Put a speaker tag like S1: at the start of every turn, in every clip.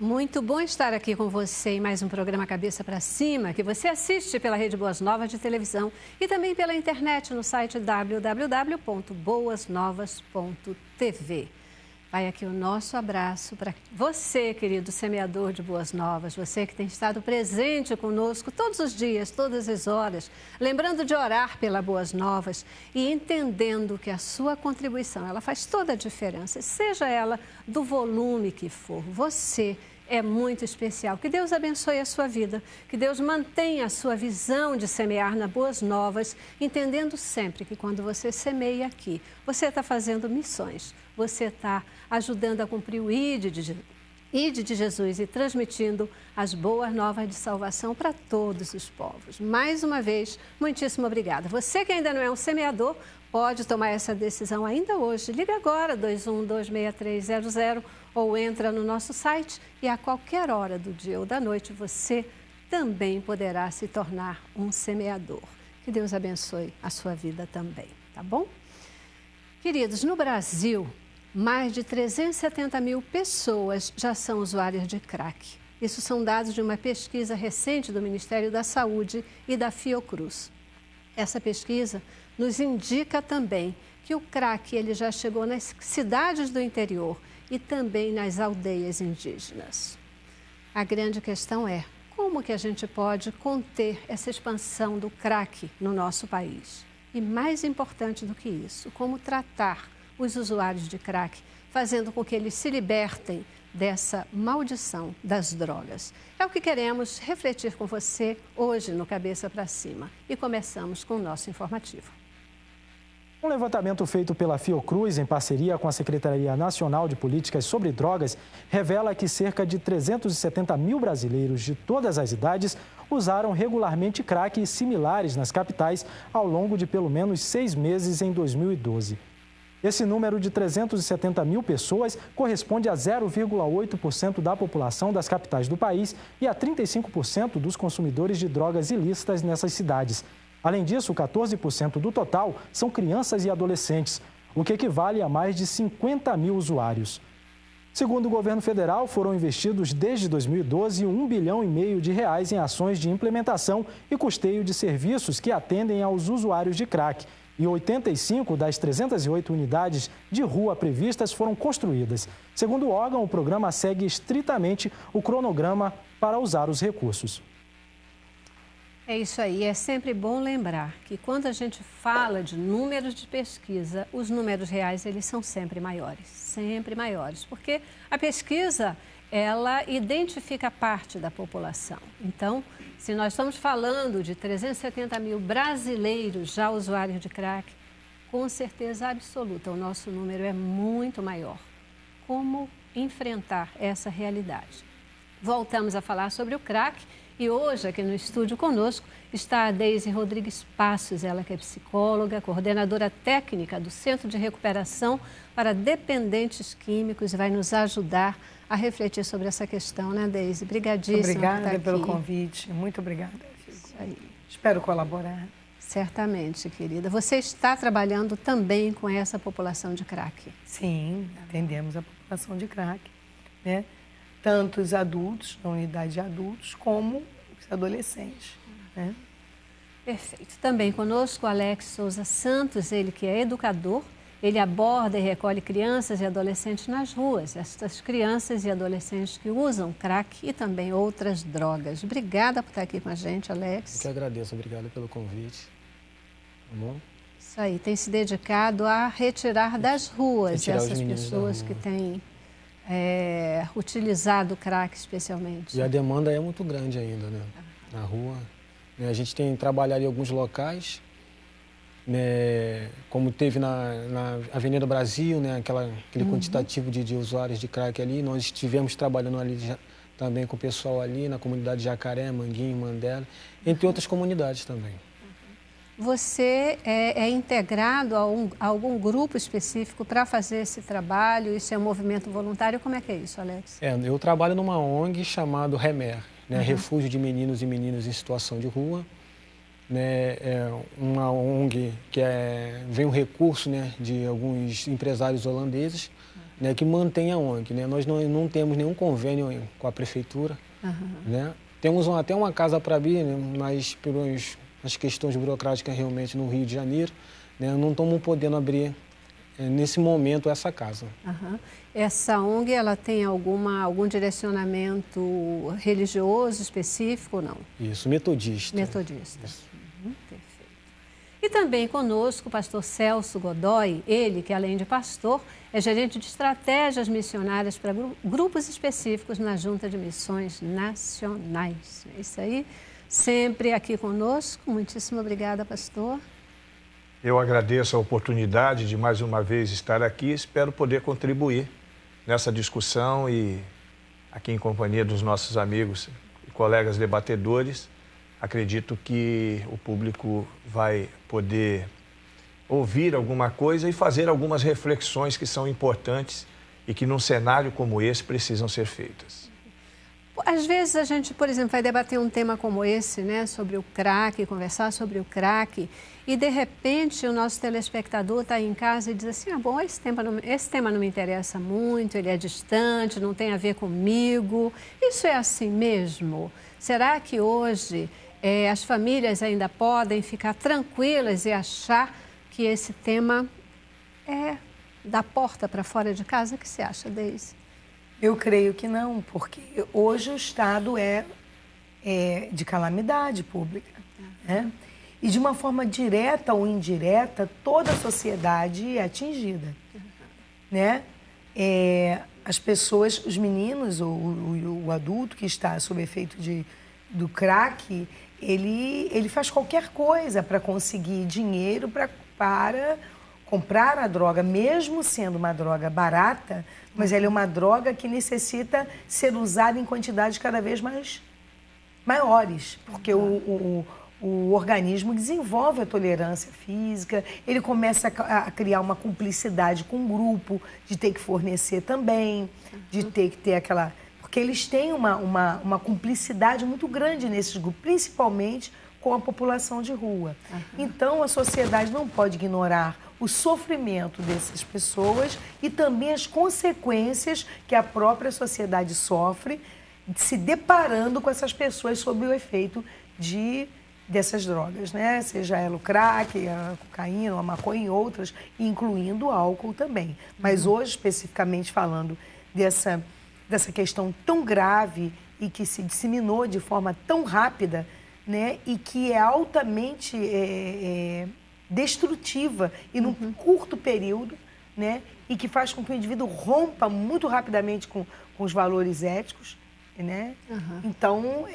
S1: Muito bom estar aqui com você em mais um programa Cabeça para Cima, que você assiste pela Rede Boas Novas de televisão e também pela internet no site www.boasnovas.tv. Vai aqui o nosso abraço para você, querido semeador de boas novas, você que tem estado presente conosco todos os dias, todas as horas, lembrando de orar pela Boas Novas e entendendo que a sua contribuição, ela faz toda a diferença, seja ela do volume que for. Você é muito especial. Que Deus abençoe a sua vida, que Deus mantenha a sua visão de semear na Boas Novas, entendendo sempre que quando você semeia aqui, você está fazendo missões, você está ajudando a cumprir o ID de Jesus e transmitindo as boas novas de salvação para todos os povos. Mais uma vez, muitíssimo obrigada. Você que ainda não é um semeador, pode tomar essa decisão ainda hoje. Liga agora, 21-26300, ou entra no nosso site e a qualquer hora do dia ou da noite você também poderá se tornar um semeador. Que Deus abençoe a sua vida também, tá bom? Queridos, no Brasil, mais de 370 mil pessoas já são usuárias de crack. Isso são dados de uma pesquisa recente do Ministério da Saúde e da Fiocruz. Essa pesquisa nos indica também que o crack ele já chegou nas cidades do interior e também nas aldeias indígenas. A grande questão é como que a gente pode conter essa expansão do crack no nosso país? E mais importante do que isso, como tratar os usuários de crack, fazendo com que eles se libertem dessa maldição das drogas. É o que queremos refletir com você hoje no Cabeça para Cima. E começamos com o nosso informativo.
S2: Um levantamento feito pela Fiocruz, em parceria com a Secretaria Nacional de Políticas sobre Drogas, revela que cerca de 370 mil brasileiros de todas as idades usaram regularmente crack similares nas capitais ao longo de pelo menos 6 meses em 2012. Esse número de 370 mil pessoas corresponde a 0,8% da população das capitais do país e a 35% dos consumidores de drogas ilícitas nessas cidades. Além disso, 14% do total são crianças e adolescentes, o que equivale a mais de 50 mil usuários. Segundo o governo federal, foram investidos desde 2012 R$ 1,5 bilhão em ações de implementação e custeio de serviços que atendem aos usuários de crack. E 85 das 308 unidades de rua previstas foram construídas. Segundo o órgão, o programa segue estritamente o cronograma para usar os recursos.
S1: É isso aí, é sempre bom lembrar que quando a gente fala de números de pesquisa, os números reais eles são sempre maiores, porque a pesquisa ela identifica parte da população. Então, se nós estamos falando de 370 mil brasileiros já usuários de crack, com certeza absoluta o nosso número é muito maior. Como enfrentar essa realidade? Voltamos a falar sobre o crack. E hoje, aqui no estúdio conosco, está a Deise Rodrigues Passos, ela que é psicóloga, coordenadora técnica do Centro de Recuperação para Dependentes Químicos e vai nos ajudar a refletir sobre essa questão, né, Deise? Obrigadíssima
S3: Obrigada pelo convite, muito obrigada.
S1: Isso aí.
S3: Espero colaborar.
S1: Certamente, querida. Você está trabalhando também com essa população de crack?
S3: Sim, atendemos a população de crack, né? Tanto os adultos, na unidade de adultos, como os adolescentes, né?
S1: Perfeito. Também conosco o Alex Souza Santos, ele que é educador, ele aborda e recolhe crianças e adolescentes nas ruas, essas crianças e adolescentes que usam crack e também outras drogas. Obrigada por estar aqui com a gente, Alex.
S4: Eu que agradeço, obrigado pelo convite. Tá bom?
S1: Isso aí, tem se dedicado a retirar das ruas essas pessoas que têm utilizado o crack especialmente.
S4: E a demanda é muito grande ainda, né? Na rua. A gente tem trabalhado em alguns locais, né? Como teve na Avenida Brasil, né? Aquele quantitativo de usuários de crack ali. Nós estivemos trabalhando ali também com o pessoal ali na comunidade de Jacaré, Manguinho, Mandela, entre outras comunidades também.
S1: Você é integrado a algum grupo específico para fazer esse trabalho? Isso é um movimento voluntário? Como é que é isso, Alex?
S4: Eu trabalho numa ONG chamada REMER, né? Refúgio de Meninos e Meninas em Situação de Rua. Né? É uma ONG que vem um recurso, né, de alguns empresários holandeses né, que mantém a ONG. Né? Nós não temos nenhum convênio com a prefeitura. Né? Temos até uma casa para abrir, né, mas pelas questões burocráticas realmente no Rio de Janeiro, né, não estamos podendo abrir nesse momento essa casa.
S1: Essa ONG, ela tem algum direcionamento religioso específico ou não?
S4: Isso, metodista.
S1: Metodista. Perfeito. E também conosco o pastor Celso Godoy, ele que além de pastor, é gerente de estratégias missionárias para grupos específicos na Junta de Missões Nacionais. É isso aí, sempre aqui conosco. Muitíssimo obrigada, pastor.
S5: Eu agradeço a oportunidade de mais uma vez estar aqui. Espero poder contribuir nessa discussão e aqui em companhia dos nossos amigos e colegas debatedores. Acredito que o público vai poder ouvir alguma coisa e fazer algumas reflexões que são importantes e que num cenário como esse precisam ser feitas.
S1: Às vezes a gente, por exemplo, vai debater um tema como esse, né, sobre o crack, conversar sobre o crack, e de repente o nosso telespectador está em casa e diz assim, bom, esse tema não me interessa muito, ele é distante, não tem a ver comigo. Isso é assim mesmo? Será que hoje as famílias ainda podem ficar tranquilas e achar que esse tema é da porta para fora de casa? O que você acha, Deise?
S3: Eu creio que não, porque hoje o Estado é de calamidade pública, né? E de uma forma direta ou indireta, toda a sociedade é atingida, né? As pessoas, os meninos ou o adulto que está sob efeito do crack, ele faz qualquer coisa para conseguir dinheiro para comprar a droga, mesmo sendo uma droga barata, mas ela é uma droga que necessita ser usada em quantidades cada vez maiores, porque o organismo desenvolve a tolerância física, ele começa a criar uma cumplicidade com o grupo, de ter que fornecer também, de ter que ter aquela... Porque eles têm uma cumplicidade muito grande nesses grupos, principalmente com a população de rua. Então, a sociedade não pode ignorar o sofrimento dessas pessoas e também as consequências que a própria sociedade sofre se deparando com essas pessoas sob o efeito dessas drogas, né? Seja ela o crack, a cocaína, a maconha e outras, incluindo o álcool também. Mas hoje, especificamente falando dessa questão tão grave e que se disseminou de forma tão rápida, né? E que é altamente destrutiva e num curto período, né? E que faz com que o indivíduo rompa muito rapidamente com os valores éticos, né? Então,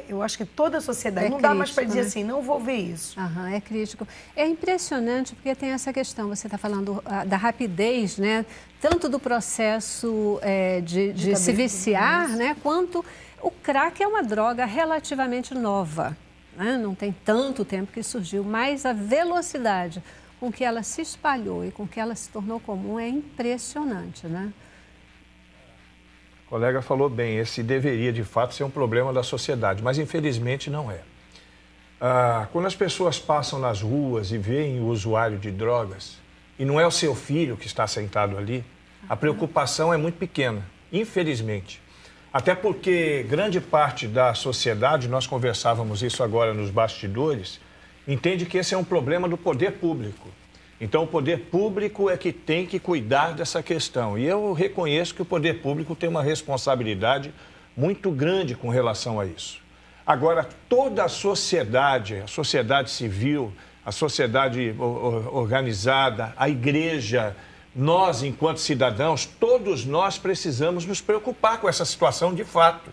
S3: eu acho que toda a sociedade, não dá mais para dizer assim, não vou ver isso.
S1: É crítico. É impressionante porque tem essa questão, você está falando da rapidez, né? Tanto do processo de se viciar, né? Quanto o crack é uma droga relativamente nova, né? Não tem tanto tempo que surgiu, mas a velocidade com que ela se espalhou e com que ela se tornou comum é impressionante, né?
S5: O colega falou bem, esse deveria de fato ser um problema da sociedade, mas infelizmente não é. Quando as pessoas passam nas ruas e veem o usuário de drogas, e não é o seu filho que está sentado ali, a preocupação é muito pequena, infelizmente. Até porque grande parte da sociedade, nós conversávamos isso agora nos bastidores, entende que esse é um problema do poder público. Então, o poder público é que tem que cuidar dessa questão. E eu reconheço que o poder público tem uma responsabilidade muito grande com relação a isso. Agora, toda a sociedade civil, a sociedade organizada, a igreja, nós, enquanto cidadãos, todos nós precisamos nos preocupar com essa situação de fato.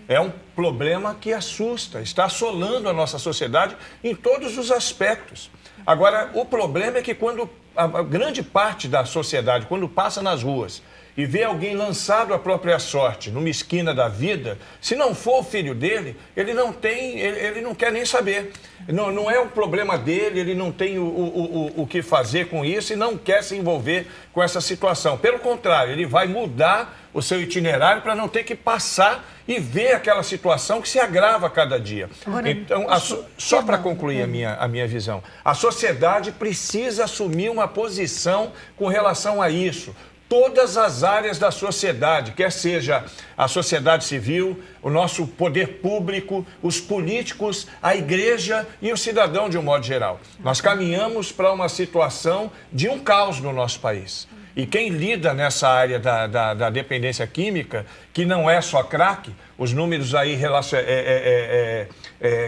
S5: É um problema que assusta, está assolando a nossa sociedade em todos os aspectos. Agora, o problema é que quando a grande parte da sociedade, quando passa nas ruas e vê alguém lançado à própria sorte numa esquina da vida, se não for o filho dele, ele não quer nem saber. Não é um problema dele, ele não tem o que fazer com isso e não quer se envolver com essa situação. Pelo contrário, ele vai mudar o seu itinerário para não ter que passar e ver aquela situação que se agrava a cada dia. Então, só para concluir a minha visão, a sociedade precisa assumir uma posição com relação a isso. todas as áreas da sociedade, quer seja a sociedade civil, o nosso poder público, os políticos, a igreja e o cidadão de um modo geral. Nós caminhamos para uma situação de um caos no nosso país. E quem lida nessa área da dependência química, que não é só crack, os números aí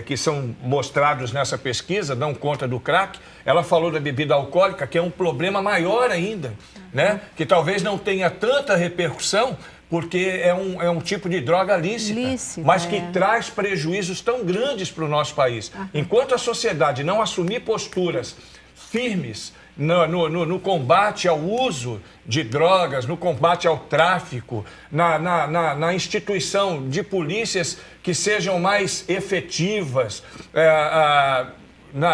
S5: que são mostrados nessa pesquisa dão conta do crack. Ela falou da bebida alcoólica, que é um problema maior ainda, né? Que talvez não tenha tanta repercussão, porque é um tipo de droga lícita, mas que traz prejuízos tão grandes para o nosso país. Enquanto a sociedade não assumir posturas firmes no combate ao uso de drogas, no combate ao tráfico, na instituição de polícias que sejam mais efetivas,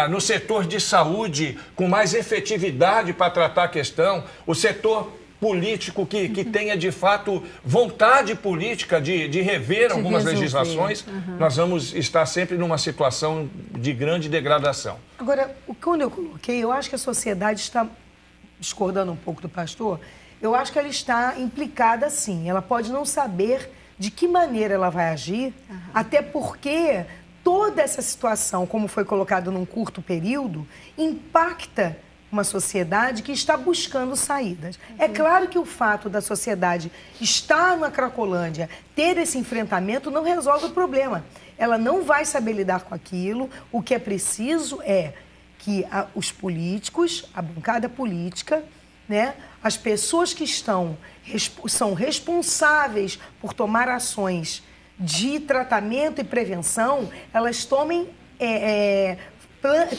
S5: no setor de saúde com mais efetividade para tratar a questão, o setor político que tenha, de fato, vontade política de rever algumas legislações, nós vamos estar sempre numa situação de grande degradação.
S3: Agora, quando eu coloquei, eu acho que a sociedade está, discordando um pouco do pastor, eu acho que ela está implicada sim. Ela pode não saber de que maneira ela vai agir, até porque toda essa situação, como foi colocado num curto período, impacta uma sociedade que está buscando saídas. É claro que o fato da sociedade estar na Cracolândia, ter esse enfrentamento, não resolve o problema. Ela não vai saber lidar com aquilo. O que é preciso é que os políticos, a bancada política, né, as pessoas que são responsáveis por tomar ações de tratamento e prevenção, elas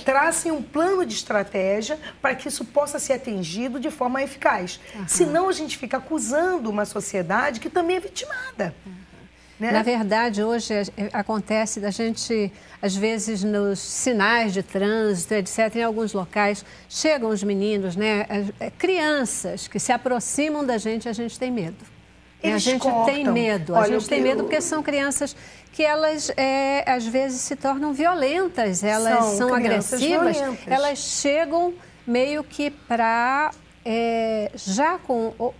S3: tracem um plano de estratégia para que isso possa ser atingido de forma eficaz. Senão a gente fica acusando uma sociedade que também é vitimada. Né?
S1: Na verdade, hoje acontece da gente, às vezes, nos sinais de trânsito, etc., em alguns locais, chegam os meninos, né, crianças que se aproximam da gente, a gente tem medo. A gente tem medo, tem medo porque são crianças que elas, às vezes, se tornam violentas, elas são agressivas, elas chegam meio que para...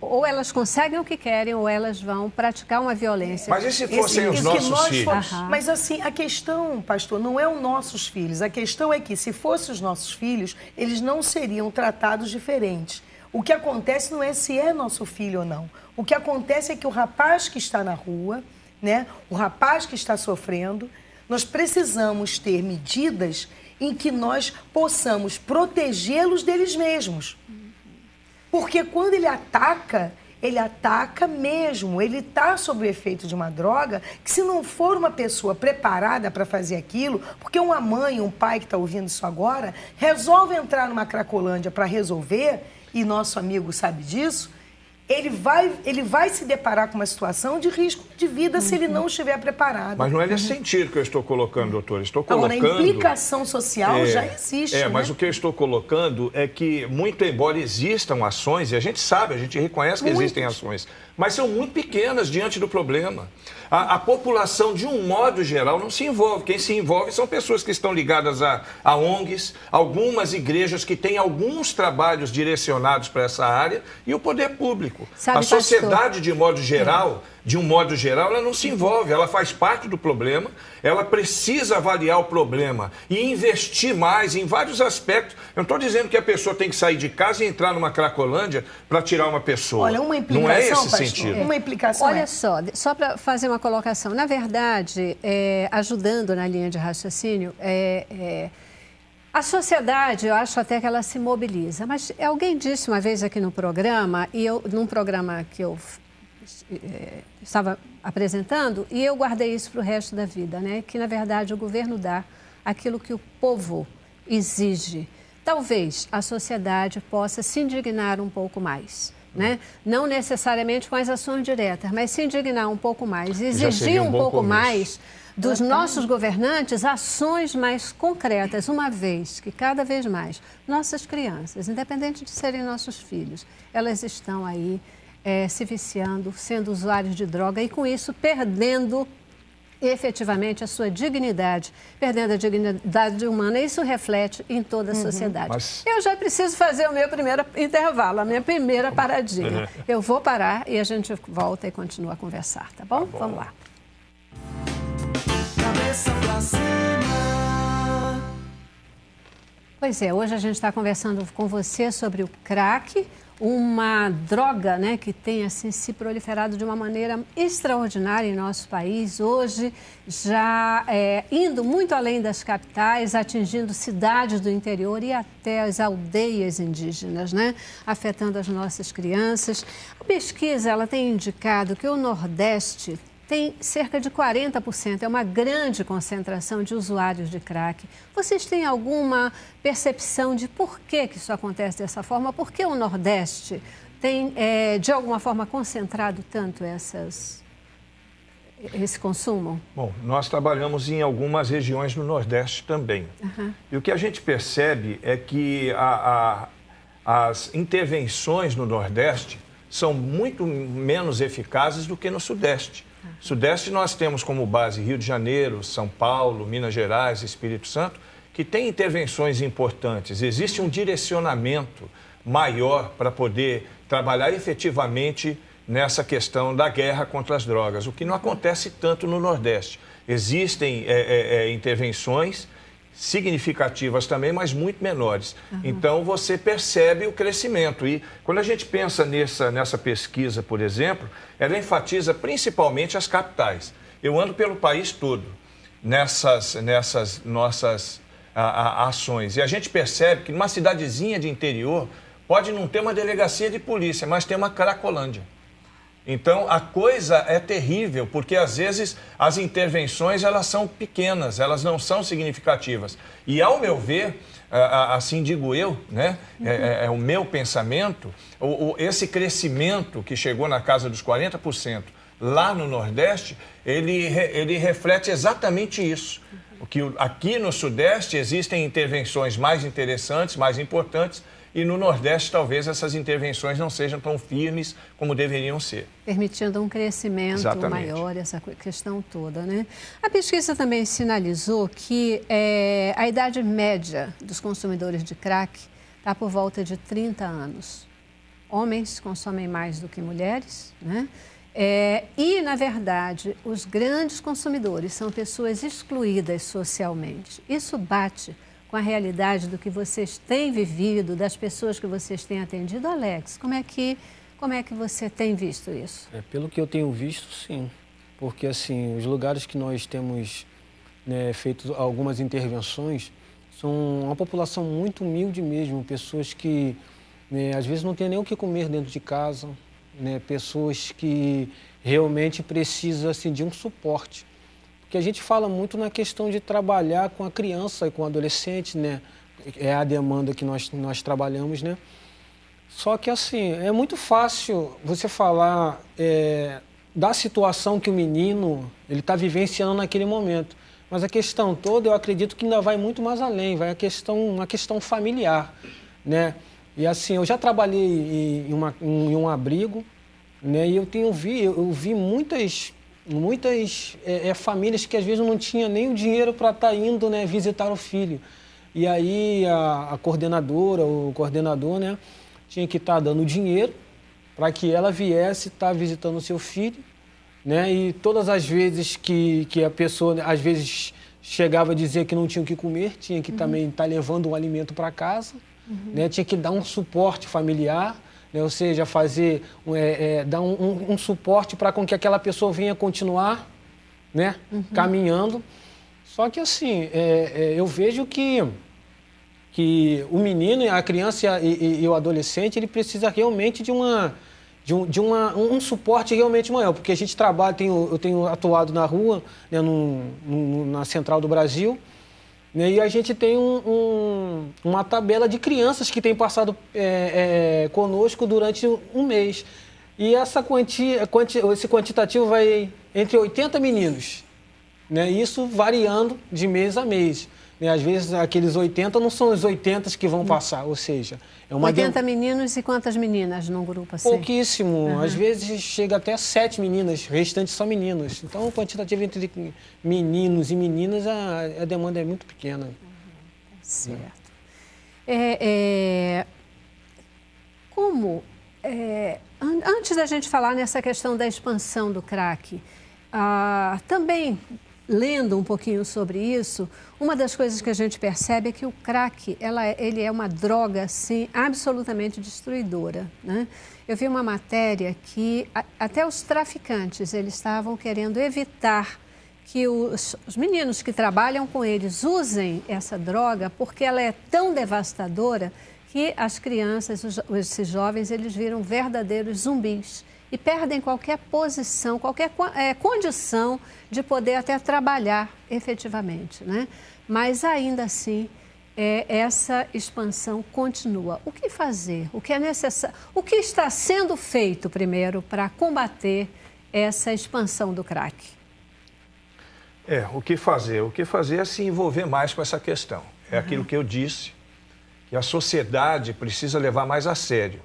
S1: ou elas conseguem o que querem ou elas vão praticar uma violência.
S5: Mas e se fossem os nossos filhos?
S3: Mas assim, a questão, pastor, não é os nossos filhos. A questão é que se fossem os nossos filhos, eles não seriam tratados diferentes. O que acontece não é se é nosso filho ou não. O que acontece é que o rapaz que está na rua, né, o rapaz que está sofrendo, nós precisamos ter medidas em que nós possamos protegê-los deles mesmos. Porque quando ele ataca mesmo, ele está sob o efeito de uma droga que, se não for uma pessoa preparada para fazer aquilo, porque uma mãe, um pai que está ouvindo isso agora, resolve entrar numa Cracolândia para resolver, e nosso amigo sabe disso, ele vai se deparar com uma situação de risco de vida se ele não estiver preparado.
S5: Mas não é nesse sentido que eu estou colocando, doutor. Estou colocando...
S3: Agora, a implicação social já existe, né?
S5: Mas o que eu estou colocando é que, muito embora existam ações, e a gente sabe, a gente reconhece que existem ações, mas são muito pequenas diante do problema. A população, de um modo geral, não se envolve. Quem se envolve são pessoas que estão ligadas a ONGs, algumas igrejas que têm alguns trabalhos direcionados para essa área e o poder público. A sociedade, de um modo geral, ela não se envolve, ela faz parte do problema, ela precisa avaliar o problema e investir mais em vários aspectos. Eu não estou dizendo que a pessoa tem que sair de casa e entrar numa Cracolândia para tirar uma pessoa.
S3: Olha, uma implicação,
S5: não é esse
S3: pastor,
S5: sentido.
S3: Uma implicação
S1: Olha só para fazer uma colocação. Na verdade, ajudando na linha de raciocínio, a sociedade, eu acho até que ela se mobiliza. Mas alguém disse uma vez aqui no programa, num programa que eu estava apresentando, e eu guardei isso para o resto da vida, né? Que, na verdade, o governo dá aquilo que o povo exige. Talvez a sociedade possa se indignar um pouco mais, né? Não necessariamente com as ações diretas, mas se indignar um pouco mais, exigir um pouco mais dos nossos governantes ações mais concretas, uma vez que cada vez mais nossas crianças, independente de serem nossos filhos, elas estão aí se viciando, sendo usuários de droga e, com isso, perdendo efetivamente a sua dignidade, perdendo a dignidade humana. Isso reflete em toda a sociedade.
S5: Mas...
S1: Eu já preciso fazer o meu primeiro intervalo, a minha primeira paradinha. Eu vou parar e a gente volta e continua a conversar, tá bom? Vamos lá.
S6: Cabeça pra cima.
S1: Pois é, hoje a gente está conversando com você sobre o crack, uma droga, né, que tem assim, se proliferado de uma maneira extraordinária em nosso país. Hoje, já indo muito além das capitais, atingindo cidades do interior e até as aldeias indígenas, né, afetando as nossas crianças. A pesquisa ela tem indicado que o Nordeste tem cerca de 40%, é uma grande concentração de usuários de crack. Vocês têm alguma percepção de por que isso acontece dessa forma? Por que o Nordeste tem, de alguma forma, concentrado tanto esse consumo?
S5: Bom, nós trabalhamos em algumas regiões do Nordeste também. E o que a gente percebe é que as intervenções no Nordeste são muito menos eficazes do que no Sudeste. Sudeste nós temos como base Rio de Janeiro, São Paulo, Minas Gerais, Espírito Santo, que tem intervenções importantes. Existe um direcionamento maior para poder trabalhar efetivamente nessa questão da guerra contra as drogas, o que não acontece tanto no Nordeste. Existem intervenções significativas também, mas muito menores. Então, você percebe o crescimento. E quando a gente pensa nessa pesquisa, por exemplo, ela enfatiza principalmente as capitais. Eu ando pelo país todo nessas nossas ações. E a gente percebe que numa cidadezinha de interior pode não ter uma delegacia de polícia, mas tem uma Cracolândia. Então, a coisa é terrível, porque às vezes as intervenções elas são pequenas, elas não são significativas. E, ao meu ver, assim digo eu, né, é o meu pensamento, esse crescimento que chegou na casa dos 40% lá no Nordeste, ele reflete exatamente isso. Que aqui no Sudeste existem intervenções mais interessantes, mais importantes, e no Nordeste, talvez, essas intervenções não sejam tão firmes como deveriam ser.
S1: Permitindo um crescimento maior, essa questão toda, né? A pesquisa também sinalizou que a idade média dos consumidores de crack está por volta de 30 anos. Homens consomem mais do que mulheres, né? E, na verdade, os grandes consumidores são pessoas excluídas socialmente. Isso bate com a realidade do que vocês têm vivido, das pessoas que vocês têm atendido. Alex, como é que você tem visto isso?
S4: Pelo que eu tenho visto, sim. Porque, assim, os lugares que nós temos, né, feito algumas intervenções são uma população muito humilde mesmo, pessoas que, né, às vezes não têm nem o que comer dentro de casa, né, pessoas que realmente precisam, assim, de um suporte. Porque a gente fala muito na questão de trabalhar com a criança e com o adolescente, né? É a demanda que nós trabalhamos, né? Só que, assim, é muito fácil você falar da situação que o menino está vivenciando naquele momento. Mas a questão toda, eu acredito que ainda vai muito mais além, vai uma questão familiar, né? E, assim, eu já trabalhei em um abrigo, né? E eu vi muitas famílias que às vezes não tinham nem o dinheiro para estar indo, né, visitar o filho. E aí a coordenadora, o coordenador, né, tinha que estar dando dinheiro para que ela viesse estar visitando o seu filho, né, e todas as vezes que a pessoa, às vezes, chegava a dizer que não tinha o que comer, tinha que também estar levando um alimento para casa, né, tinha que dar um suporte familiar, né, ou seja, dar um suporte para com que aquela pessoa venha continuar, né, caminhando. Só que, assim, eu vejo que o menino, a criança e o adolescente, ele precisa realmente de um suporte realmente maior, porque a gente trabalha, eu tenho atuado na rua, né, na Central do Brasil, né, e a gente tem uma tabela de crianças que têm passado conosco durante um mês. E esse quantitativo vai entre 80 meninos, né, isso variando de mês a mês. né, às vezes aqueles 80 não são os 80 que vão passar, ou seja... É uma
S1: 80 meninos e quantas meninas num grupo assim?
S4: Pouquíssimo, às vezes chega até 7 meninas, o restante são meninos. Então, o quantitativo entre meninos e meninas, a demanda é muito pequena.
S1: Certo. Antes da gente falar nessa questão da expansão do crack, também lendo um pouquinho sobre isso, uma das coisas que a gente percebe é que o crack, ele é uma droga, sim, absolutamente destruidora, né? Eu vi uma matéria que até os traficantes, eles estavam querendo evitar que os meninos que trabalham com eles usem essa droga, porque ela é tão devastadora que as crianças, esses jovens, eles viram verdadeiros zumbis e perdem qualquer posição, qualquer condição de poder até trabalhar efetivamente, né? Mas ainda assim, essa expansão continua. O que fazer? O que é necessário? O que está sendo feito primeiro para combater essa expansão do crack?
S5: O que fazer? O que fazer é se envolver mais com essa questão. É aquilo que eu disse, que a sociedade precisa levar mais a sério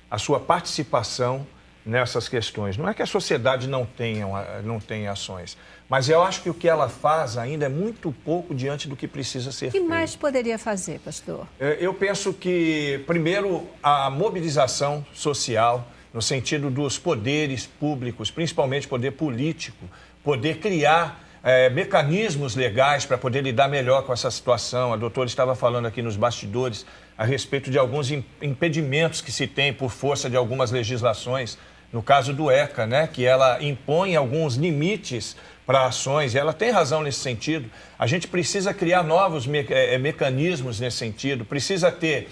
S5: a sua participação nessas questões. Não é que a sociedade não tenha ações, mas eu acho que o que ela faz ainda é muito pouco diante do que precisa ser feito.
S1: O que mais poderia fazer, pastor?
S5: Eu penso que, primeiro, a mobilização social, no sentido dos poderes públicos, principalmente poder político, poder criar mecanismos legais para poder lidar melhor com essa situação. A doutora estava falando aqui nos bastidores a respeito de alguns impedimentos que se tem por força de algumas legislações, no caso do ECA, né, que ela impõe alguns limites para ações, e ela tem razão nesse sentido. A gente precisa criar novos mecanismos nesse sentido, precisa ter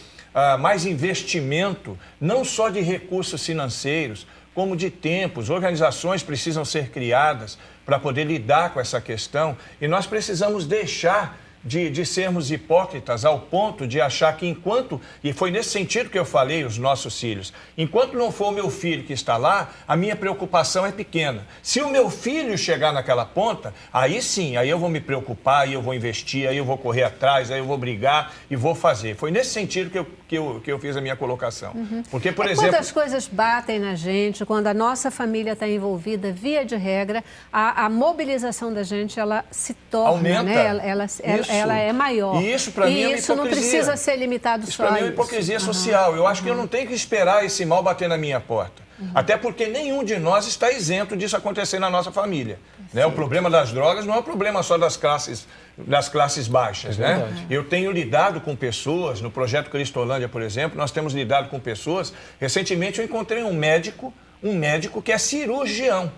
S5: mais investimento, não só de recursos financeiros, como de tempos. Organizações precisam ser criadas para poder lidar com essa questão, e nós precisamos deixar de sermos hipócritas ao ponto de achar que enquanto, e foi nesse sentido que eu falei, os nossos filhos, enquanto não for o meu filho que está lá, a minha preocupação é pequena. Se o meu filho chegar naquela ponta, aí sim, aí eu vou me preocupar, aí eu vou investir, aí eu vou correr atrás, aí eu vou brigar e vou fazer. Foi nesse sentido que eu fiz a minha colocação. Porque, por exemplo...
S1: Quando as coisas batem na gente, quando a nossa família está envolvida, via de regra, a mobilização da gente, ela se torna,
S5: aumenta,
S1: né? Ela é maior.
S5: E isso, para mim, é uma
S1: isso não precisa ser limitado só a isso.
S5: Isso, para mim, é uma hipocrisia social. Eu acho que eu não tenho que esperar esse mal bater na minha porta. Até porque nenhum de nós está isento disso acontecer na nossa família. Né? O problema das drogas não é um problema só das classes baixas. Né? Eu tenho lidado com pessoas, no Projeto Cristolândia, por exemplo, nós temos lidado com pessoas. Recentemente eu encontrei um médico que é cirurgião,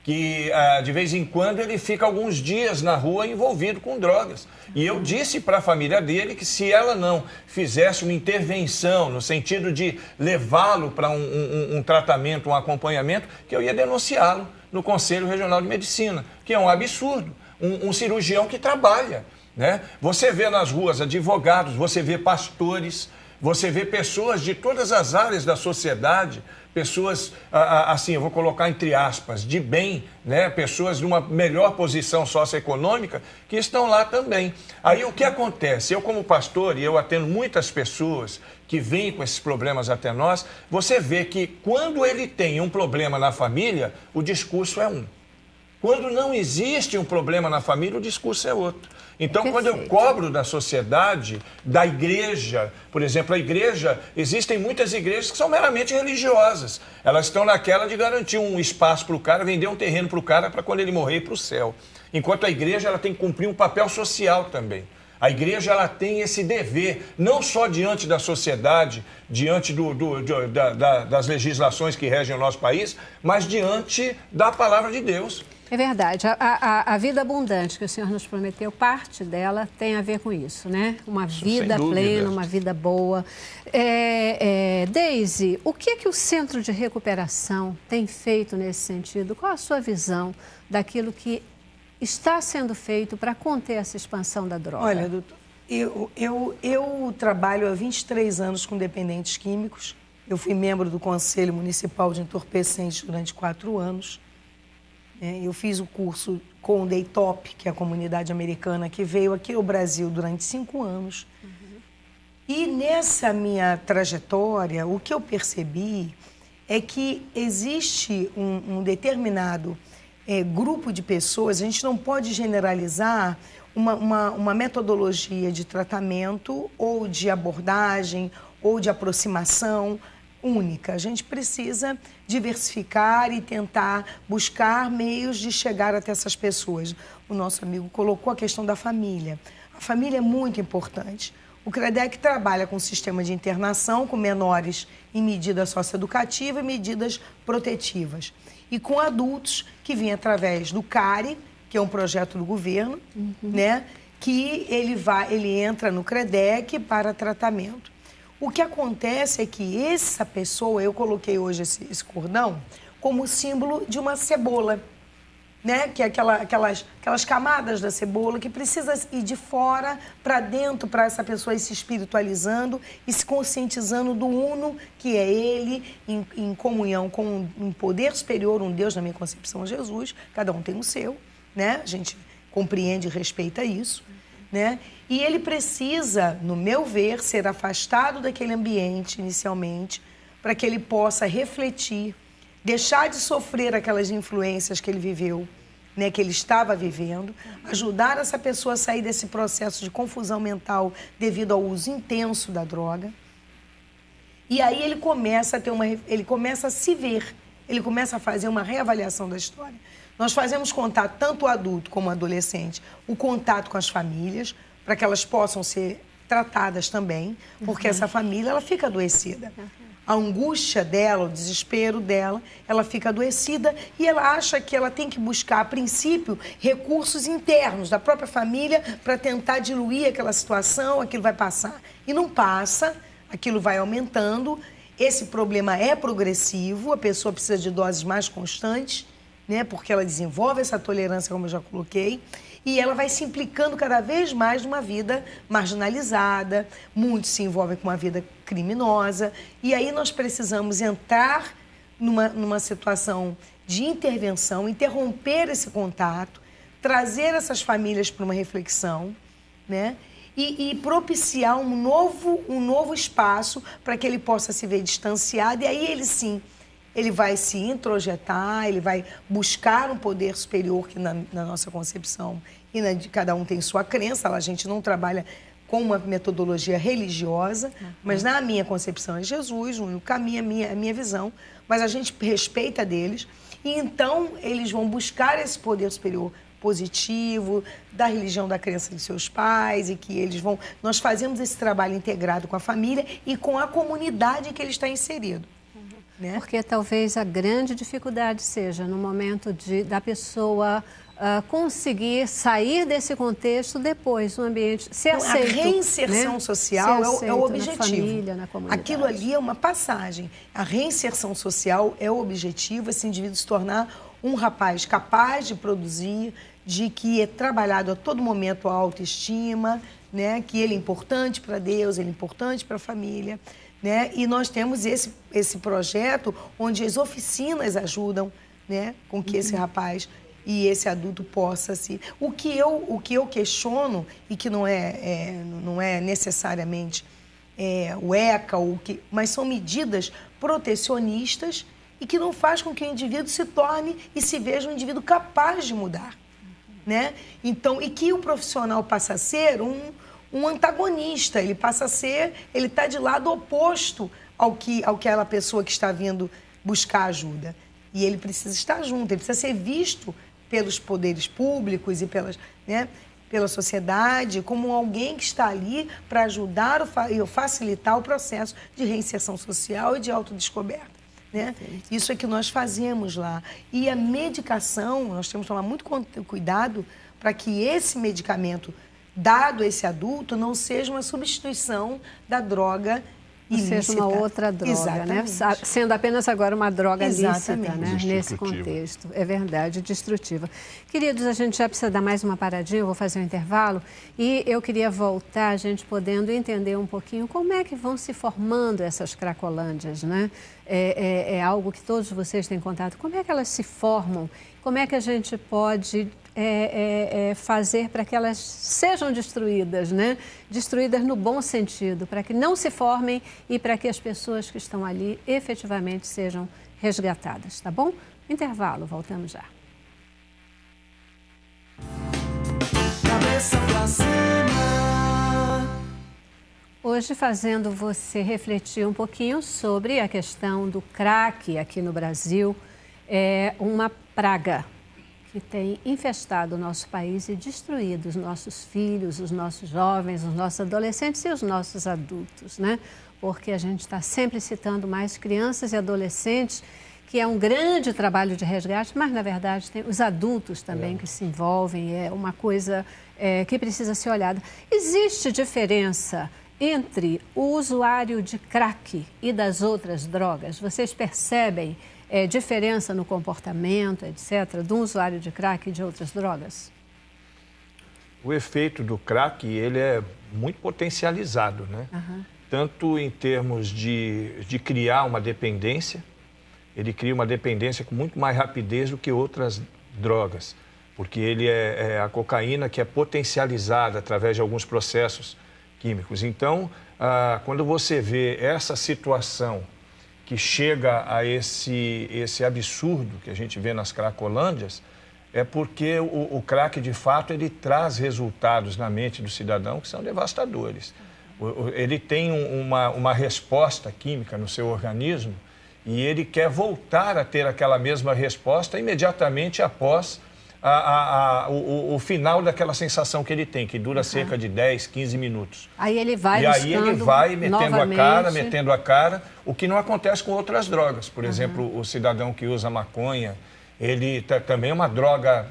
S5: que de vez em quando ele fica alguns dias na rua envolvido com drogas. E eu disse para a família dele que se ela não fizesse uma intervenção no sentido de levá-lo para um tratamento, um acompanhamento, que eu ia denunciá-lo no Conselho Regional de Medicina, que é um absurdo. Um cirurgião que trabalha, né? Você vê nas ruas advogados, você vê pastores, você vê pessoas de todas as áreas da sociedade, pessoas, assim, eu vou colocar entre aspas, de bem, né? Pessoas de uma melhor posição socioeconômica que estão lá também. Aí o que acontece? Eu, como pastor, e eu atendo muitas pessoas que vêm com esses problemas até nós, você vê que quando ele tem um problema na família, o discurso é um. Quando não existe um problema na família, o discurso é outro. Então, quando eu cobro da sociedade, da igreja, por exemplo, a igreja, existem muitas igrejas que são meramente religiosas. Elas estão naquela de garantir um espaço para o cara, vender um terreno para o cara para quando ele morrer ir para o céu. Enquanto a igreja ela tem que cumprir um papel social também. A igreja ela tem esse dever, não só diante da sociedade, diante das legislações que regem o nosso país, mas diante da palavra de Deus.
S1: É verdade. A vida abundante que o Senhor nos prometeu, parte dela tem a ver com isso, né? Uma vida plena, uma vida boa. Deise, o que é que o Centro de Recuperação tem feito nesse sentido? Qual a sua visão daquilo que está sendo feito para conter essa expansão da droga?
S3: Olha, doutor, eu trabalho há 23 anos com dependentes químicos. Eu fui membro do Conselho Municipal de Entorpecentes durante 4 anos. Eu fiz o curso com o Daytop, que é a comunidade americana que veio aqui ao Brasil durante 5 anos. E nessa minha trajetória, o que eu percebi é que existe um determinado grupo de pessoas, a gente não pode generalizar uma metodologia de tratamento ou de abordagem ou de aproximação única. A gente precisa diversificar e tentar buscar meios de chegar até essas pessoas. O nosso amigo colocou a questão da família. A família é muito importante. O CREDEC trabalha com um sistema de internação com menores em medida socioeducativa e medidas protetivas. E com adultos que vêm através do CARE, que é um projeto do governo, né, que ele entra no CREDEC para tratamento. O que acontece é que essa pessoa, eu coloquei hoje esse cordão como símbolo de uma cebola, né? Que é aquelas camadas da cebola que precisa ir de fora para dentro para essa pessoa ir se espiritualizando e se conscientizando do uno que é ele, em comunhão com um poder superior, um Deus, na minha concepção, Jesus. Cada um tem o seu, né? A gente compreende e respeita isso, né? E ele precisa, no meu ver, ser afastado daquele ambiente inicialmente para que ele possa refletir, deixar de sofrer aquelas influências que ele viveu, né, que ele estava vivendo, ajudar essa pessoa a sair desse processo de confusão mental devido ao uso intenso da droga. E aí ele começa a se ver, ele começa a fazer uma reavaliação da história. Nós fazemos contato, tanto o adulto como o adolescente, o contato com as famílias, para que elas possam ser tratadas também, porque essa família ela fica adoecida. A angústia dela, o desespero dela, ela fica adoecida e ela acha que ela tem que buscar, a princípio, recursos internos da própria família para tentar diluir aquela situação, aquilo vai passar. E não passa, aquilo vai aumentando, esse problema é progressivo, a pessoa precisa de doses mais constantes, né, porque ela desenvolve essa tolerância, como eu já coloquei, e ela vai se implicando cada vez mais numa vida marginalizada, muitos se envolvem com uma vida criminosa, e aí nós precisamos entrar numa situação de intervenção, interromper esse contato, trazer essas famílias para uma reflexão, né, e propiciar um novo espaço para que ele possa se ver distanciado, e aí ele sim, ele vai se introjetar, ele vai buscar um poder superior que na nossa concepção, e cada um tem sua crença, a gente não trabalha com uma metodologia religiosa, mas na minha concepção é Jesus, o único caminho, a minha visão, mas a gente respeita deles, e então eles vão buscar esse poder superior positivo, da religião da crença de seus pais, e que eles vão... Nós fazemos esse trabalho integrado com a família e com a comunidade em que ele está inserido. Né?
S1: Porque talvez a grande dificuldade seja no momento da pessoa conseguir sair desse contexto depois, no ambiente, ser aceito.
S3: A reinserção, né, social é o objetivo.
S1: Na família, na comunidade.
S3: Aquilo ali é uma passagem. A reinserção social é o objetivo, esse indivíduo se tornar um rapaz capaz de produzir, de que é trabalhado a todo momento a autoestima, né, que ele é importante para Deus, ele é importante para a família. Né? E nós temos esse projeto onde as oficinas ajudam, né, com que esse rapaz e esse adulto possa se... O que eu questiono, e que não é necessariamente o ECA, mas são medidas protecionistas e que não faz com que o indivíduo se torne e se veja um indivíduo capaz de mudar. Né? Então, e que o profissional passa a ser um antagonista, ele passa a ser, ele está de lado oposto ao que aquela pessoa que está vindo buscar ajuda. E ele precisa estar junto, ele precisa ser visto pelos poderes públicos e pela sociedade como alguém que está ali para ajudar e facilitar o processo de reinserção social e de autodescoberta. Né? Isso é que nós fazemos lá. E a medicação, nós temos que tomar muito cuidado para que esse medicamento dado a esse adulto não seja uma substituição da droga
S1: Ou seja, uma outra droga, né? Sendo apenas agora uma droga lícita, né? Nesse contexto. É verdade, destrutiva. Queridos, a gente já precisa dar mais uma paradinha, eu vou fazer um intervalo. E eu queria voltar, a gente podendo entender um pouquinho como é que vão se formando essas cracolândias, né? É algo que todos vocês têm contato. Como é que elas se formam? Como é que a gente pode fazer para que elas sejam destruídas, né? Destruídas no bom sentido, para que não se formem e para que as pessoas que estão ali efetivamente sejam resgatadas, tá bom? Intervalo, voltamos já.
S6: Cabeça pra cima.
S1: Hoje fazendo você refletir um pouquinho sobre a questão do crack aqui no Brasil. É uma praga que tem infestado o nosso país e destruído os nossos filhos, os nossos jovens, os nossos adolescentes e os nossos adultos, né? Porque a gente está sempre citando mais crianças e adolescentes, que é um grande trabalho de resgate, mas, na verdade, tem os adultos também que se envolvem, é uma coisa que precisa ser olhada. Existe diferença entre o usuário de crack e das outras drogas? Vocês percebem diferença no comportamento, etc., de um usuário de crack e de outras drogas?
S5: O efeito do crack, ele é muito potencializado, né? Tanto em termos de criar uma dependência, ele cria uma dependência com muito mais rapidez do que outras drogas, porque ele é a cocaína que é potencializada através de alguns processos químicos. Então, quando você vê essa situação que chega a esse absurdo que a gente vê nas cracolândias, é porque o crack, de fato, ele traz resultados na mente do cidadão que são devastadores. Ele tem uma resposta química no seu organismo e ele quer voltar a ter aquela mesma resposta imediatamente após o final daquela sensação que ele tem, que dura cerca de 10, 15 minutos.
S1: Aí ele vai
S5: metendo a cara, o que não acontece com outras drogas. Por exemplo, o cidadão que usa maconha, ele também é uma droga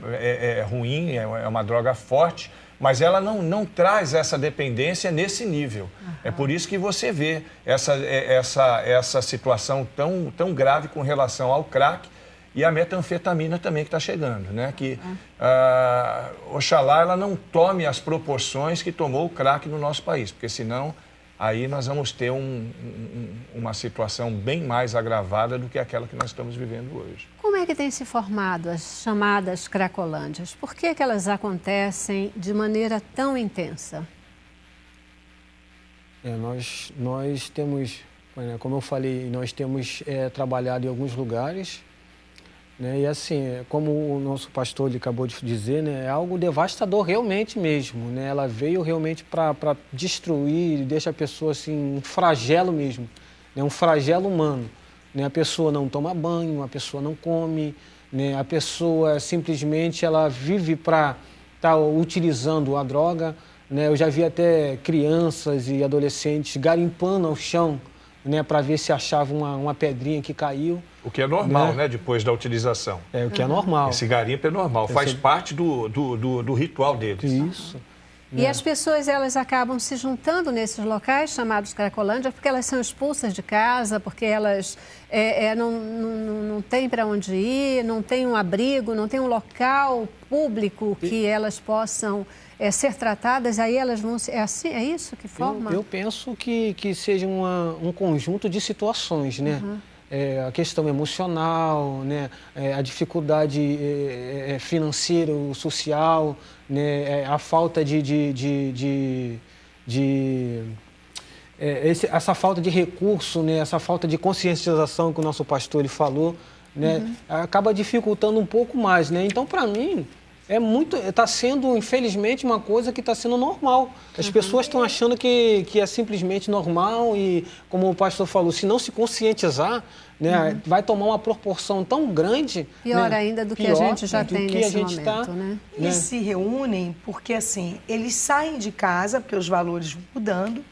S5: ruim, é uma droga forte, mas ela não traz essa dependência nesse nível. É por isso que você vê essa situação tão grave com relação ao crack, e a metanfetamina também que está chegando, né? Que, oxalá, ela não tome as proporções que tomou o crack no nosso país, porque senão aí nós vamos ter uma situação bem mais agravada do que aquela que nós estamos vivendo hoje.
S1: Como é que tem se formado as chamadas cracolândias? Por que elas acontecem de maneira tão intensa?
S4: Nós temos, como eu falei, nós temos trabalhado em alguns lugares, né? E assim, como o nosso pastor ele acabou de dizer, né, é algo devastador realmente mesmo, né? Ela veio realmente para destruir, deixa a pessoa assim, um flagelo mesmo, né? Um flagelo humano, né? A pessoa não toma banho, a pessoa não come, né? A pessoa simplesmente ela vive para estar utilizando a droga, né? Eu já vi até crianças e adolescentes garimpando ao chão, né, para ver se achava uma pedrinha que caiu.
S5: O que é normal, né, depois da utilização.
S4: O que é normal.
S5: Esse garimpo é normal, faz parte do ritual deles.
S4: Isso.
S1: E as pessoas, elas acabam se juntando nesses locais chamados cracolândia porque elas são expulsas de casa, porque elas não têm para onde ir, não têm um abrigo, não têm um local público que elas possam ser tratadas, aí elas vão... É isso que forma?
S4: Eu penso que seja um conjunto de situações, né? A questão emocional, né? A dificuldade financeira, social, né? A falta essa falta de recurso, né? Essa falta de conscientização que o nosso pastor ele falou, né? Acaba dificultando um pouco mais, né? Então, para mim, está sendo, infelizmente, uma coisa que está sendo normal. As pessoas estão achando que é simplesmente normal e, como o pastor falou, se não se conscientizar, né, vai tomar uma proporção tão grande...
S1: Pior,
S4: né,
S1: ainda do que a gente já tem nesse momento, né?
S3: Eles se reúnem porque, assim, eles saem de casa, porque os valores vão mudando,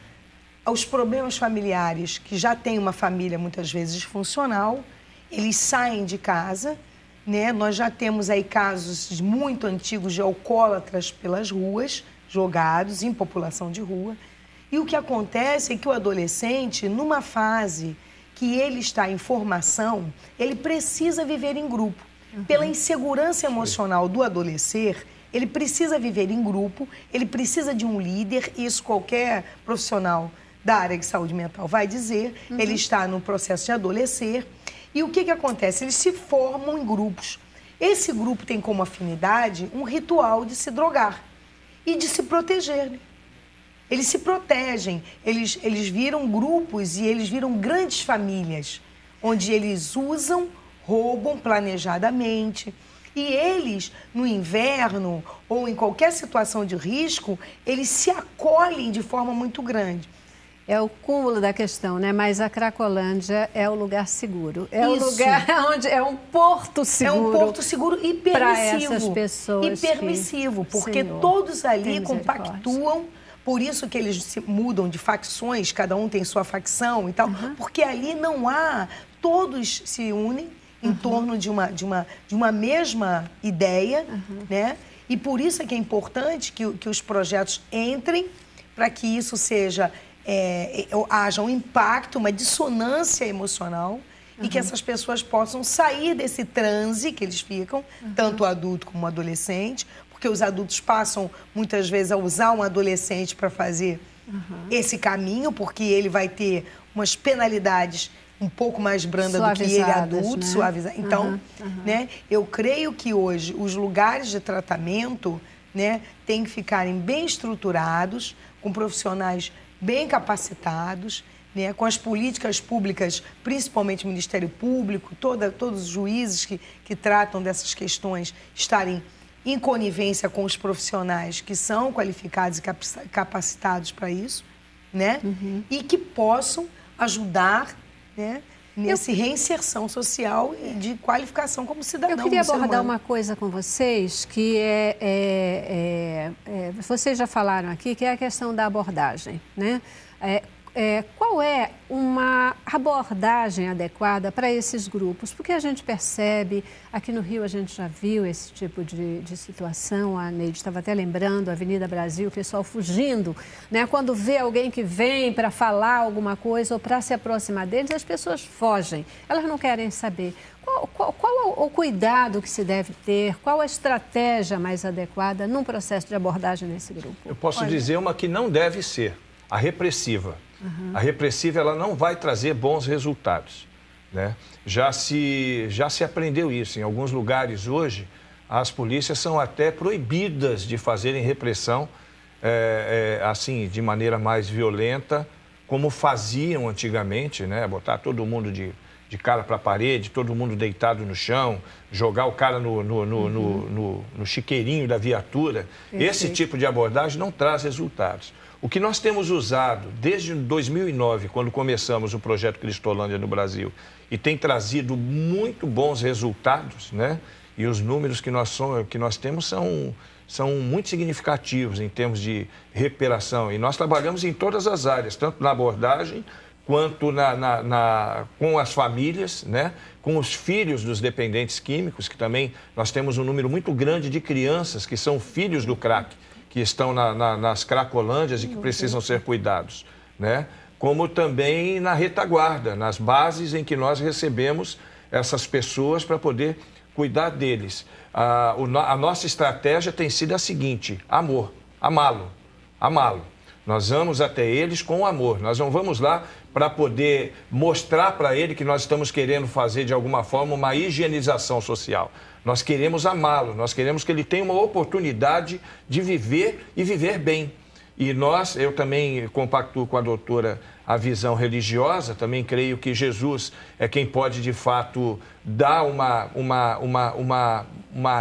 S3: os problemas familiares, que já tem uma família, muitas vezes, disfuncional, eles saem de casa... Né? Nós já temos aí casos muito antigos de alcoólatras pelas ruas, jogados em população de rua. E o que acontece é que o adolescente, numa fase que ele está em formação, ele precisa viver em grupo. Pela insegurança emocional do adolescer, ele precisa viver em grupo, ele precisa de um líder, isso qualquer profissional da área de saúde mental vai dizer, ele está no processo de adolescer. E o que acontece? Eles se formam em grupos. Esse grupo tem como afinidade um ritual de se drogar e de se proteger, né? Eles se protegem, eles viram grupos e eles viram grandes famílias, onde eles usam, roubam planejadamente. E eles, no inverno ou em qualquer situação de risco, eles se acolhem de forma muito grande.
S1: É o cúmulo da questão, né? Mas a Cracolândia é o lugar seguro. É o lugar onde é um porto seguro.
S3: É um porto seguro e permissivo.
S1: Para essas pessoas.
S3: E permissivo, porque
S1: Senhor,
S3: todos ali compactuam. Por isso que eles se mudam de facções, cada um tem sua facção e tal. Porque ali não há... Todos se unem em torno de uma mesma ideia, né? E por isso é que é importante que os projetos entrem para que isso seja... haja um impacto, uma dissonância emocional e que essas pessoas possam sair desse transe que eles ficam, tanto o adulto como o adolescente, porque os adultos passam muitas vezes a usar um adolescente para fazer esse caminho, porque ele vai ter umas penalidades um pouco mais brandas do que ele adulto,
S1: né?
S3: suavizado. Então, né, eu creio que hoje os lugares de tratamento, né, têm que ficarem bem estruturados, com profissionais bem capacitados, né, com as políticas públicas, principalmente o Ministério Público, todos os juízes que tratam dessas questões estarem em conivência com os profissionais que são qualificados e capacitados para isso, né, e que possam ajudar, né, nessa reinserção social e de qualificação como cidadão.
S1: Eu queria abordar uma coisa com vocês, que vocês já falaram aqui, que é a questão da abordagem, né? Qual é uma abordagem adequada para esses grupos? Porque a gente percebe, aqui no Rio a gente já viu esse tipo de situação, a Neide estava até lembrando, a Avenida Brasil, o pessoal fugindo, né? Quando vê alguém que vem para falar alguma coisa ou para se aproximar deles, as pessoas fogem, elas não querem saber. Qual o cuidado que se deve ter, qual a estratégia mais adequada num processo de abordagem nesse grupo?
S5: Eu posso dizer uma que não deve ser, a repressiva. A repressiva ela não vai trazer bons resultados, né? Já se aprendeu isso. Em alguns lugares hoje, as polícias são até proibidas de fazerem repressão assim, de maneira mais violenta, como faziam antigamente, né? Botar todo mundo de cara para a parede, todo mundo deitado no chão, jogar o cara no chiqueirinho da viatura. Perfeito. Esse tipo de abordagem não traz resultados. O que nós temos usado desde 2009, quando começamos o projeto Cristolândia no Brasil, e tem trazido muito bons resultados, né? E os números que nós temos são muito significativos em termos de recuperação. E nós trabalhamos em todas as áreas, tanto na abordagem, quanto com as famílias, né? Com os filhos dos dependentes químicos, que também nós temos um número muito grande de crianças que são filhos do crack, que estão nas cracolândias e que precisam ser cuidados, né? Como também na retaguarda, nas bases em que nós recebemos essas pessoas para poder cuidar deles. A nossa estratégia tem sido a seguinte: amor, amá-lo. Nós vamos até eles com amor, nós não vamos lá para poder mostrar para ele que nós estamos querendo fazer de alguma forma uma higienização social. Nós queremos amá-lo, nós queremos que ele tenha uma oportunidade de viver e viver bem. E eu também compactuo com a doutora a visão religiosa, também creio que Jesus é quem pode, de fato, dar uma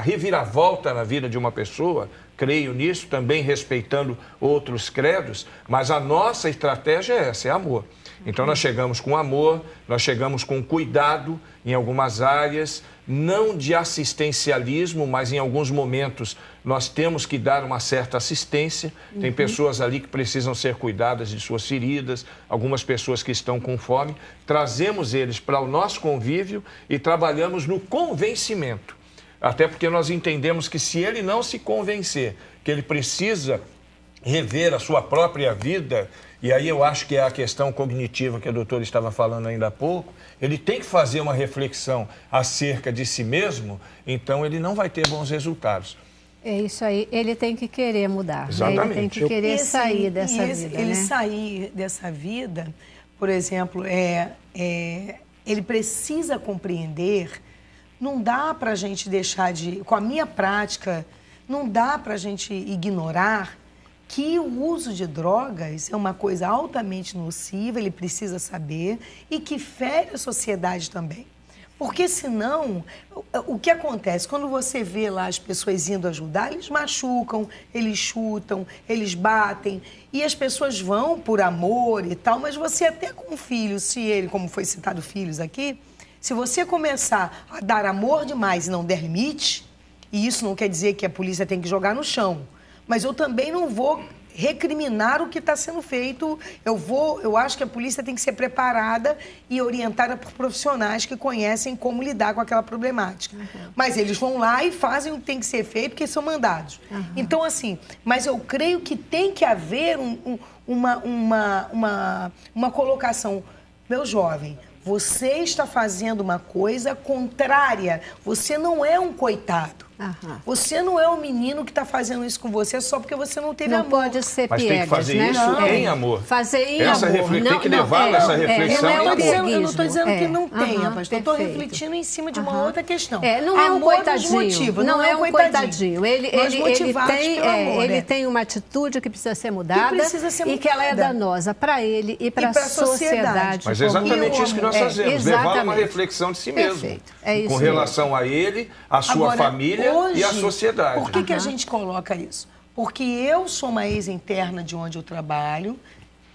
S5: reviravolta na vida de uma pessoa. Creio nisso, também respeitando outros credos, mas a nossa estratégia é essa, é amor. Então nós chegamos com amor, nós chegamos com cuidado em algumas áreas, não de assistencialismo, mas em alguns momentos nós temos que dar uma certa assistência. Tem pessoas ali que precisam ser cuidadas de suas feridas, algumas pessoas que estão com fome. Trazemos eles para o nosso convívio e trabalhamos no convencimento. Até porque nós entendemos que se ele não se convencer que ele precisa rever a sua própria vida E aí eu acho que é a questão cognitiva que a doutora estava falando ainda há pouco, ele tem que fazer uma reflexão acerca de si mesmo, então ele não vai ter bons resultados.
S1: É isso aí, ele tem que querer mudar.
S5: Exatamente.
S1: Ele tem que querer sair dessa vida,
S3: Ele
S1: né?
S3: sair dessa vida, por exemplo, ele precisa compreender, não dá para a gente deixar de... Com a minha prática, não dá para a gente ignorar que o uso de drogas é uma coisa altamente nociva, ele precisa saber, e que fere a sociedade também. Porque senão, o que acontece? Quando você vê lá as pessoas indo ajudar, eles machucam, eles chutam, eles batem, e as pessoas vão por amor e tal, mas você até com um filho, se ele, como foi citado filhos aqui, se você começar a dar amor demais e não der limite, e isso não quer dizer que a polícia tem que jogar no chão, mas eu também não vou recriminar o que está sendo feito. Eu acho que a polícia tem que ser preparada e orientada por profissionais que conhecem como lidar com aquela problemática. Mas eles vão lá e fazem o que tem que ser feito porque são mandados. Então, assim, mas eu creio que tem que haver uma colocação. Meu jovem, você está fazendo uma coisa contrária. Você não é um coitado. Você não é um menino que está fazendo isso com você só porque você não teve amor.
S1: Não pode ser
S5: Mas
S1: piegas,
S5: tem que fazer
S1: né?
S5: isso em amor.
S1: Fazer em amor.
S5: Tem que levar essa reflexão em amor.
S3: Eu não estou dizendo que não tenha, pastor. Eu estou
S1: perfeito.
S3: refletindo em cima de uma outra questão.
S1: Não é um
S3: Amor
S1: coitadinho.
S3: nos motiva,
S1: Não é um coitadinho. Ele tem uma atitude que precisa ser mudada e que ela é danosa para ele e para a sociedade.
S5: Mas é exatamente isso que nós fazemos. Levar uma reflexão de si mesmo.
S1: Perfeito. É isso
S5: com relação a ele, a sua família
S3: hoje,
S5: e a sociedade.
S3: Por que a gente coloca isso? Porque eu sou uma ex-interna de onde eu trabalho,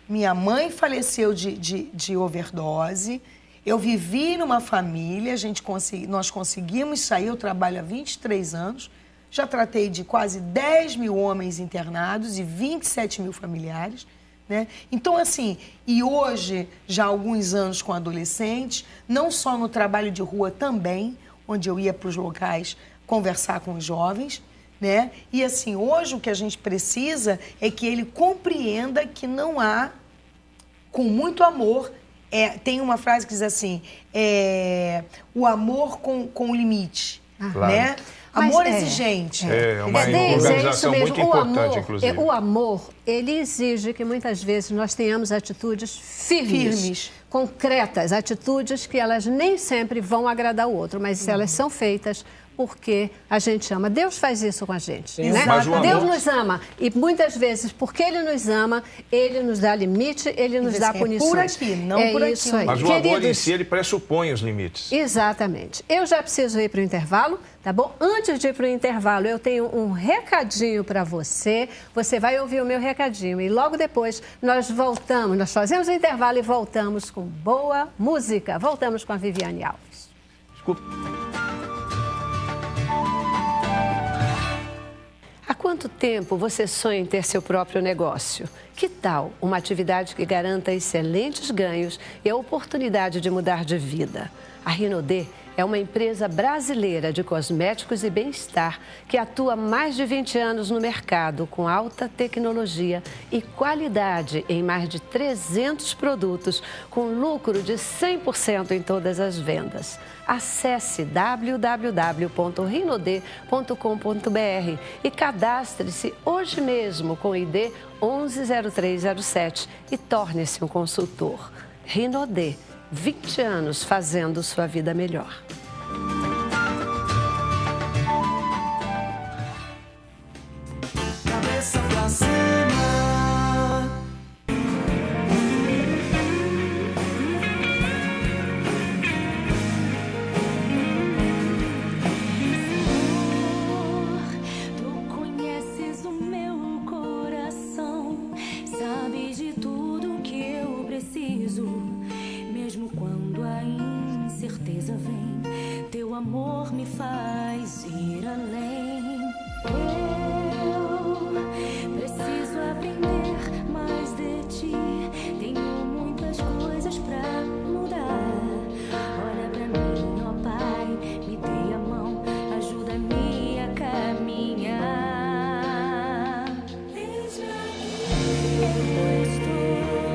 S3: minha mãe faleceu de overdose, eu vivi numa família, nós conseguimos sair, eu trabalho há 23 anos, já tratei de quase 10 mil homens internados e 27 mil familiares, né? Então, assim, e hoje, já há alguns anos com adolescentes, não só no trabalho de rua também, onde eu ia para os locais conversar com os jovens, né? E assim, hoje o que a gente precisa é que ele compreenda que não há, com muito amor, tem uma frase que diz assim, o amor com limite, né? Amor exigente.
S5: É uma organização muito importante, inclusive.
S1: O amor, ele exige que muitas vezes nós tenhamos atitudes firmes, concretas, atitudes que elas nem sempre vão agradar o outro, mas elas são feitas porque a gente ama. Deus faz isso com a gente, né? Deus nos ama e muitas vezes, porque Ele nos ama, Ele nos dá limite, Ele nos dá punições.
S3: Por aqui, não por
S1: isso
S3: aqui.
S1: aí.
S5: Mas o amor em si, ele pressupõe os limites.
S1: Exatamente. Eu já preciso ir para o intervalo, tá bom? Antes de ir para o intervalo, eu tenho um recadinho para você. Você vai ouvir o meu recadinho e logo depois nós voltamos, nós fazemos o intervalo e voltamos com boa música. Voltamos com a Viviane Alves.
S5: Desculpa.
S1: Há quanto tempo você sonha em ter seu próprio negócio? Que tal uma atividade que garanta excelentes ganhos e a oportunidade de mudar de vida? A Rinodê é uma empresa brasileira de cosméticos e bem-estar que atua há mais de 20 anos no mercado com alta tecnologia e qualidade em mais de 300 produtos, com lucro de 100% em todas as vendas. Acesse www.rinodê.com.br e cadastre-se hoje mesmo com o ID 110307 e torne-se um consultor. Rinodê, 20 anos fazendo sua vida melhor.
S6: Cabeça pra cima.
S7: Tu conheces o meu coração, sabes de tudo que eu preciso. Mesmo quando a incerteza vem, teu amor me faz ir além. Eu preciso aprender mais de ti. Tenho muitas coisas pra mudar. Olha pra mim, ó Pai, me dê a mão, ajuda-me a caminhar. Eis aqui, eu estou.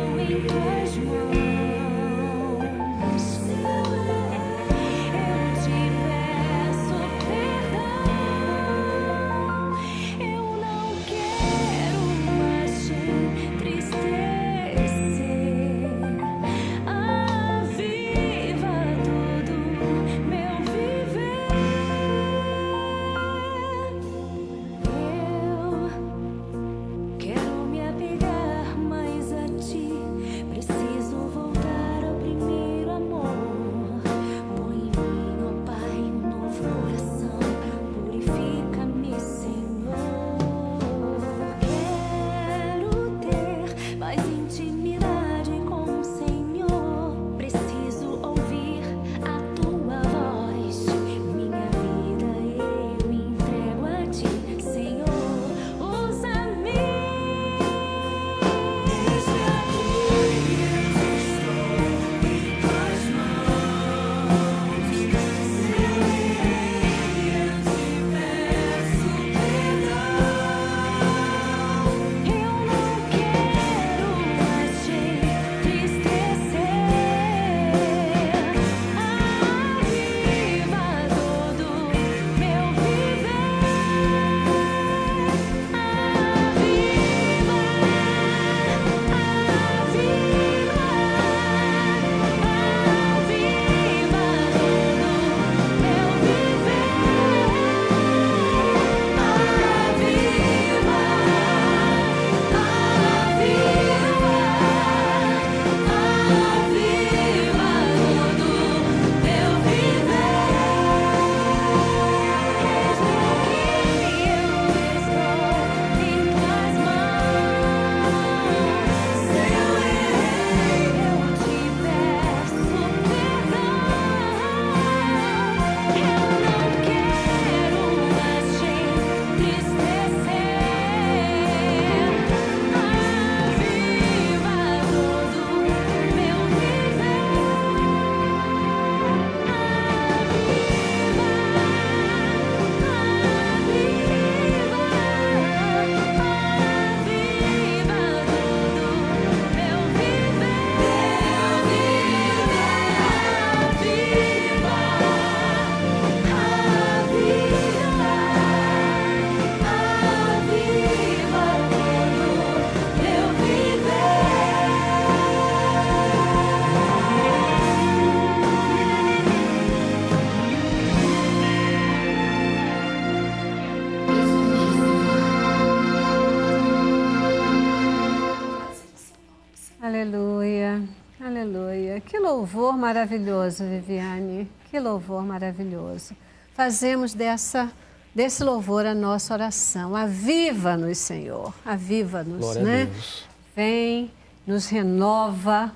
S1: louvor maravilhoso, Viviane, que louvor maravilhoso. Fazemos desse louvor a nossa oração. Aviva-nos, Senhor, aviva-nos,
S4: Glória
S1: né?
S4: a Deus.
S1: Vem, nos renova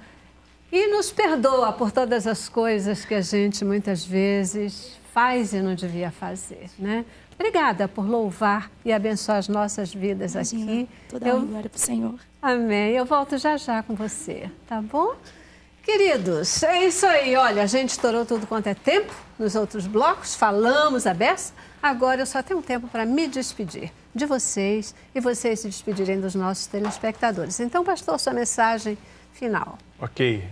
S1: e nos perdoa por todas as coisas que a gente muitas vezes faz e não devia fazer, né? Obrigada por louvar e abençoar as nossas vidas aqui.
S8: Toda honra e glória para o Senhor.
S1: Amém. Eu volto já já com você, tá bom? Queridos, é isso aí. Olha, a gente estourou tudo quanto é tempo nos outros blocos, falamos a beça. Agora eu só tenho tempo para me despedir de vocês e vocês se despedirem dos nossos telespectadores. Então, pastor, sua mensagem final.
S5: Ok.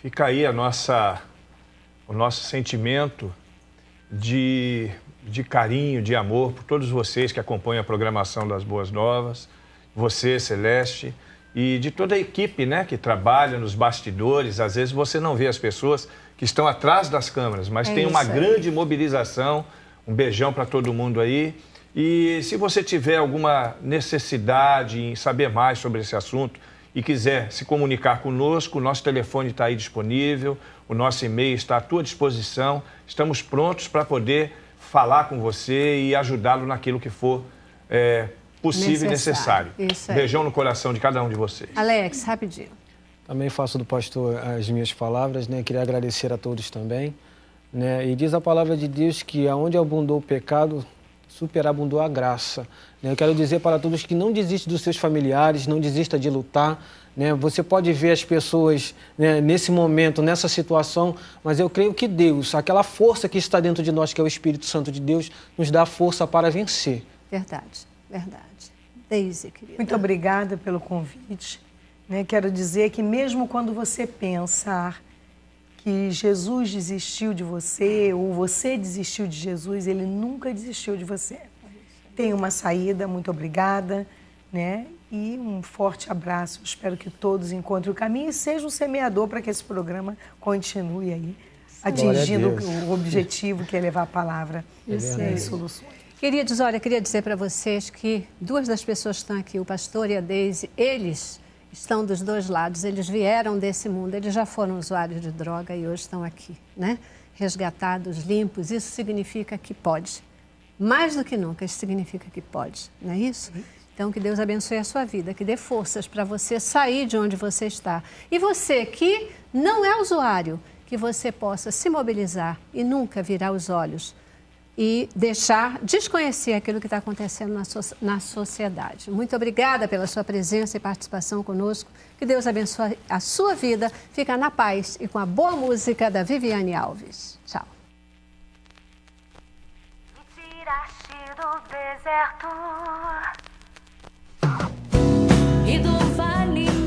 S5: Fica aí o nosso sentimento de carinho, de amor por todos vocês que acompanham a programação das Boas Novas, você, Celeste, e de toda a equipe, né, que trabalha nos bastidores. Às vezes você não vê as pessoas que estão atrás das câmeras, mas tem uma grande mobilização. Um beijão para todo mundo aí. E se você tiver alguma necessidade em saber mais sobre esse assunto e quiser se comunicar conosco, o nosso telefone está aí disponível, o nosso e-mail está à tua disposição. Estamos prontos para poder falar com você e ajudá-lo naquilo que for possível e necessário. Beijão no coração de cada um de vocês.
S1: Alex, rapidinho.
S4: Também faço do pastor as minhas palavras, né? Queria agradecer a todos também, né? E diz a palavra de Deus que aonde abundou o pecado, superabundou a graça, né? Eu quero dizer para todos que não desiste dos seus familiares, não desista de lutar, né? Você pode ver as pessoas, né, nesse momento, nessa situação, mas eu creio que Deus, aquela força que está dentro de nós, que é o Espírito Santo de Deus, nos dá força para vencer.
S1: Verdade, verdade. Deise, querida.
S3: Muito obrigada pelo convite. Né? Quero dizer que mesmo quando você pensar que Jesus desistiu de você ou você desistiu de Jesus, ele nunca desistiu de você. Tem uma saída, muito obrigada, né? E um forte abraço. Espero que todos encontrem o caminho e seja um semeador para que esse programa continue aí, atingindo o objetivo que é levar a palavra e soluções.
S1: Queridos, olha, queria dizer para vocês que duas das pessoas que estão aqui, o pastor e a Deise, eles estão dos dois lados, eles vieram desse mundo, eles já foram usuários de droga e hoje estão aqui, né? Resgatados, limpos, isso significa que pode. Mais do que nunca, isso significa que pode, não é isso? Então, que Deus abençoe a sua vida, que dê forças para você sair de onde você está. E você que não é usuário, que você possa se mobilizar e nunca virar os olhos e desconhecer aquilo que está acontecendo na sociedade. Muito obrigada pela sua presença e participação conosco. Que Deus abençoe a sua vida. Fica na paz e com a boa música da Viviane Alves. Tchau.
S7: Me tiraste do deserto e do vale